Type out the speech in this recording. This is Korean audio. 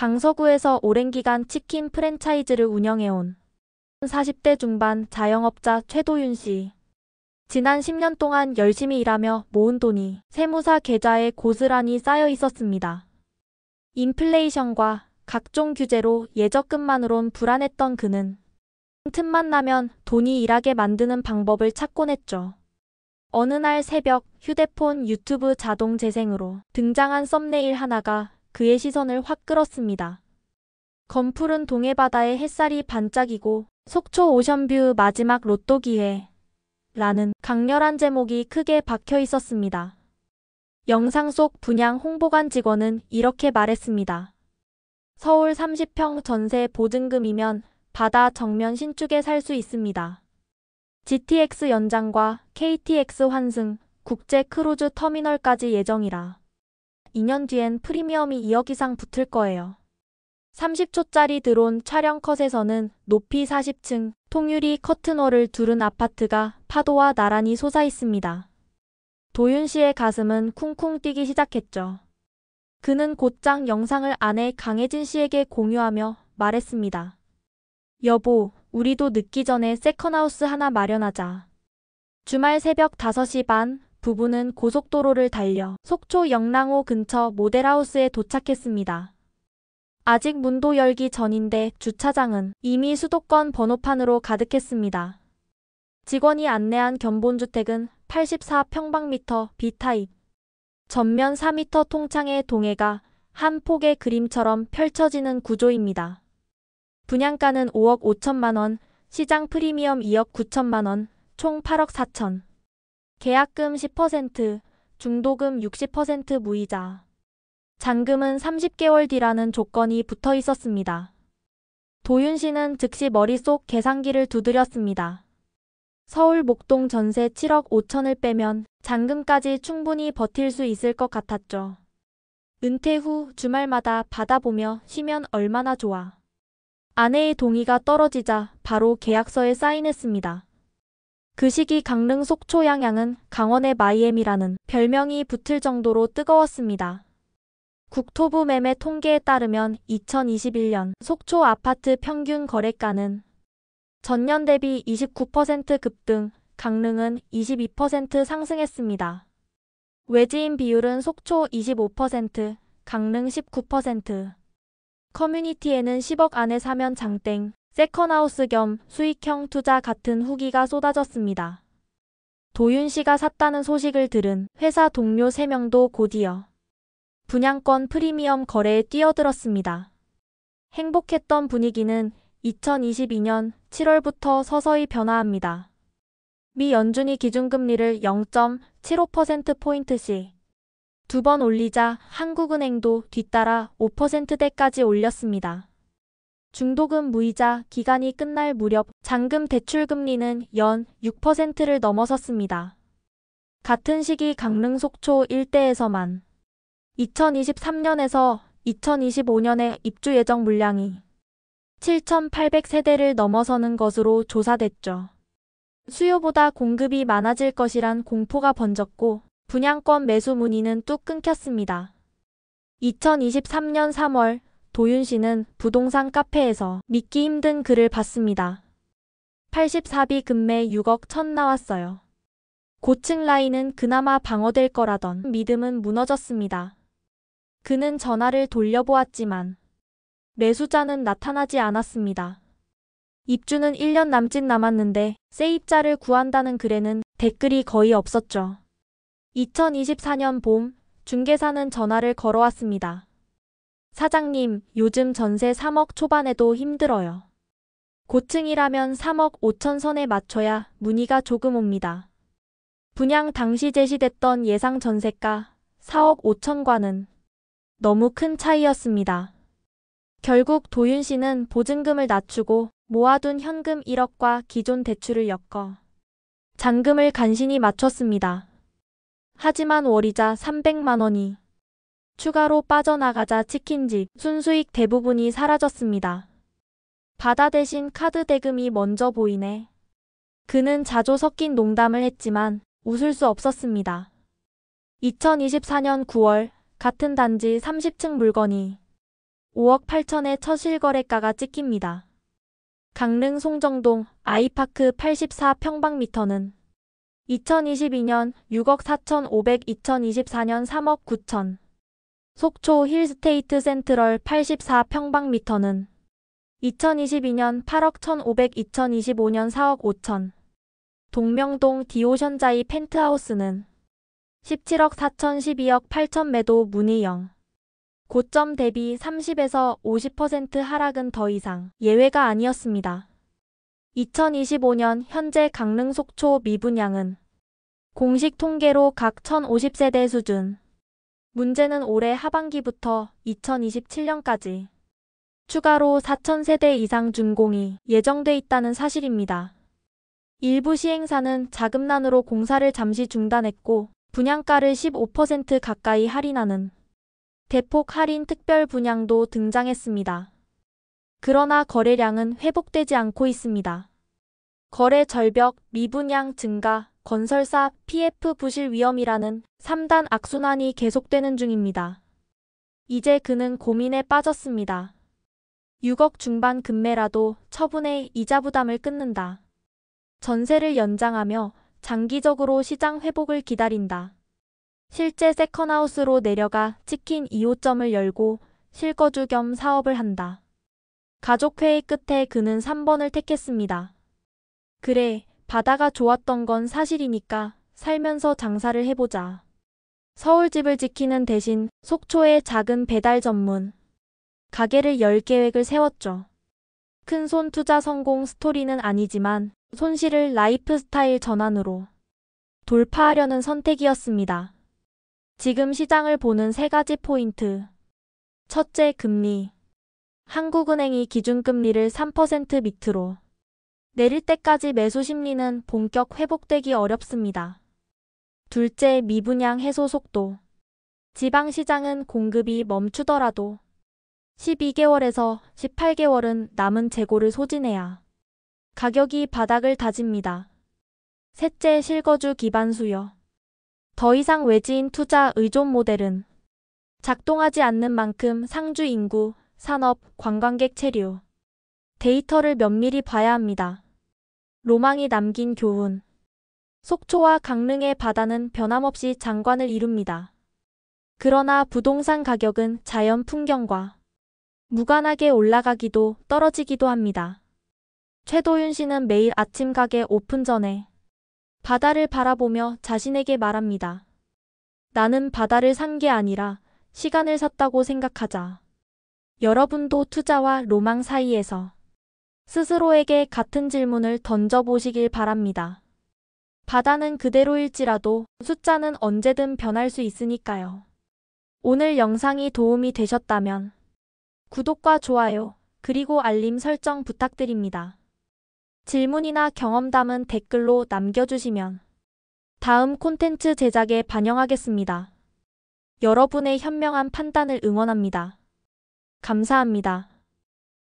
강서구에서 오랜 기간 치킨 프랜차이즈를 운영해온 40대 중반 자영업자 최도윤 씨. 지난 10년 동안 열심히 일하며 모은 돈이 세무사 계좌에 고스란히 쌓여 있었습니다. 인플레이션과 각종 규제로 예적금만으론 불안했던 그는 틈만 나면 돈이 일하게 만드는 방법을 찾곤 했죠. 어느 날 새벽 휴대폰 유튜브 자동 재생으로 등장한 썸네일 하나가 그의 시선을 확 끌었습니다. 검푸른 동해바다에 햇살이 반짝이고 속초 오션뷰 마지막 로또 기회 라는 강렬한 제목이 크게 박혀 있었습니다. 영상 속 분양 홍보관 직원은 이렇게 말했습니다. 서울 30평 전세 보증금이면 바다 정면 신축에 살 수 있습니다. GTX 연장과 KTX 환승, 국제 크루즈 터미널까지 예정이라 2년 뒤엔 프리미엄이 2억 이상 붙을 거예요. 30초짜리 드론 촬영 컷에서는 높이 40층, 통유리 커튼홀을 두른 아파트가 파도와 나란히 솟아 있습니다. 도윤 씨의 가슴은 쿵쿵 뛰기 시작했죠. 그는 곧장 영상을 아내 강혜진 씨에게 공유하며 말했습니다. 여보, 우리도 늦기 전에 세컨하우스 하나 마련하자. 주말 새벽 5시 반, 부부는 고속도로를 달려 속초 영랑호 근처 모델하우스에 도착했습니다. 아직 문도 열기 전인데 주차장은 이미 수도권 번호판으로 가득했습니다. 직원이 안내한 견본주택은 84평방미터 B타입. 전면 4m 통창의 동해가 한 폭의 그림처럼 펼쳐지는 구조입니다. 분양가는 5억 5천만 원, 시장 프리미엄 2억 9천만 원, 총 8억 4천. 계약금 10%, 중도금 60% 무이자. 잔금은 30개월 뒤라는 조건이 붙어 있었습니다. 도윤 씨는 즉시 머릿속 계산기를 두드렸습니다. 서울 목동 전세 7억 5천을 빼면 잔금까지 충분히 버틸 수 있을 것 같았죠. 은퇴 후 주말마다 바다 보며 쉬면 얼마나 좋아. 아내의 동의가 떨어지자 바로 계약서에 사인했습니다. 그 시기 강릉 속초 양양은 강원의 마이애미라는 별명이 붙을 정도로 뜨거웠습니다. 국토부 매매 통계에 따르면 2021년 속초 아파트 평균 거래가는 전년 대비 29% 급등, 강릉은 22% 상승했습니다. 외지인 비율은 속초 25%, 강릉 19%. 커뮤니티에는 10억 안에 사면 장땡, 세컨하우스 겸 수익형 투자 같은 후기가 쏟아졌습니다. 도윤 씨가 샀다는 소식을 들은 회사 동료 3명도 곧이어 분양권 프리미엄 거래에 뛰어들었습니다. 행복했던 분위기는 2022년 7월부터 서서히 변화합니다. 미 연준이 기준금리를 0.75%포인트씩 2번 올리자 한국은행도 뒤따라 5%대까지 올렸습니다. 중도금 무이자 기간이 끝날 무렵 잔금 대출금리는 연 6%를 넘어섰습니다. 같은 시기 강릉 속초 일대에서만 2023년에서 2025년에 입주 예정 물량이 7,800세대를 넘어서는 것으로 조사됐죠. 수요보다 공급이 많아질 것이란 공포가 번졌고 분양권 매수 문의는 뚝 끊겼습니다. 2023년 3월 도윤 씨는 부동산 카페에서 믿기 힘든 글을 봤습니다. 84비 급매 6억 1천 나왔어요. 고층 라인은 그나마 방어될 거라던 믿음은 무너졌습니다. 그는 전화를 돌려보았지만 매수자는 나타나지 않았습니다. 입주는 1년 남짓 남았는데 세입자를 구한다는 글에는 댓글이 거의 없었죠. 2024년 봄 중개사는 전화를 걸어왔습니다. 사장님, 요즘 전세 3억 초반에도 힘들어요. 고층이라면 3억 5천 선에 맞춰야 문의가 조금 옵니다. 분양 당시 제시됐던 예상 전세가 4억 5천과는 너무 큰 차이였습니다. 결국 도윤 씨는 보증금을 낮추고 모아둔 현금 1억과 기존 대출을 엮어 잔금을 간신히 맞췄습니다. 하지만 월이자 300만 원이 추가로 빠져나가자 치킨집 순수익 대부분이 사라졌습니다. 바다 대신 카드 대금이 먼저 보이네. 그는 자조 섞인 농담을 했지만 웃을 수 없었습니다. 2024년 9월 같은 단지 30층 물건이 5억 8천의 첫 실거래가가 찍힙니다. 강릉 송정동 아이파크 84평방미터는 2022년 6억 4,500, 2024년 3억 9천. 속초 힐스테이트 센트럴 84평방미터는 2022년 8억 1,500, 2025년 4억 5천. 동명동 디오션자이 펜트하우스는 17억 4천, 12억 8천 매도 문의 영. 고점 대비 30에서 50% 하락은 더 이상 예외가 아니었습니다. 2025년 현재 강릉 속초 미분양은 공식 통계로 각 1,050세대 수준. 문제는 올해 하반기부터 2027년까지 추가로 4,000세대 이상 준공이 예정돼 있다는 사실입니다. 일부 시행사는 자금난으로 공사를 잠시 중단했고 분양가를 15% 가까이 할인하는 대폭 할인 특별 분양도 등장했습니다. 그러나 거래량은 회복되지 않고 있습니다. 거래 절벽, 미분양 증가, 건설사 PF 부실 위험이라는 3단 악순환이 계속되는 중입니다. 이제 그는 고민에 빠졌습니다. 6억 중반 급매라도 처분해 이자 부담을 끊는다. 전세를 연장하며 장기적으로 시장 회복을 기다린다. 실제 세컨하우스로 내려가 치킨 2호점을 열고 실거주 겸 사업을 한다. 가족회의 끝에 그는 3번을 택했습니다. 그래, 바다가 좋았던 건 사실이니까 살면서 장사를 해보자. 서울집을 지키는 대신 속초의 작은 배달 전문 가게를 열 계획을 세웠죠. 큰손 투자 성공 스토리는 아니지만 손실을 라이프스타일 전환으로 돌파하려는 선택이었습니다. 지금 시장을 보는 3가지 포인트. 첫째, 금리. 한국은행이 기준금리를 3% 밑으로 내릴 때까지 매수 심리는 본격 회복되기 어렵습니다. 둘째, 미분양 해소 속도. 지방시장은 공급이 멈추더라도 12개월에서 18개월은 남은 재고를 소진해야 가격이 바닥을 다집니다. 셋째, 실거주 기반 수요. 더 이상 외지인 투자 의존 모델은 작동하지 않는 만큼 상주 인구, 산업, 관광객 체류 데이터를 면밀히 봐야 합니다. 로망이 남긴 교훈. 속초와 강릉의 바다는 변함없이 장관을 이룹니다. 그러나 부동산 가격은 자연 풍경과 무관하게 올라가기도 떨어지기도 합니다. 최도윤 씨는 매일 아침 가게 오픈 전에 바다를 바라보며 자신에게 말합니다. 나는 바다를 산 게 아니라 시간을 샀다고 생각하자. 여러분도 투자와 로망 사이에서 스스로에게 같은 질문을 던져보시길 바랍니다. 바다는 그대로일지라도 숫자는 언제든 변할 수 있으니까요. 오늘 영상이 도움이 되셨다면 구독과 좋아요, 그리고 알림 설정 부탁드립니다. 질문이나 경험담은 댓글로 남겨주시면 다음 콘텐츠 제작에 반영하겠습니다. 여러분의 현명한 판단을 응원합니다. 감사합니다.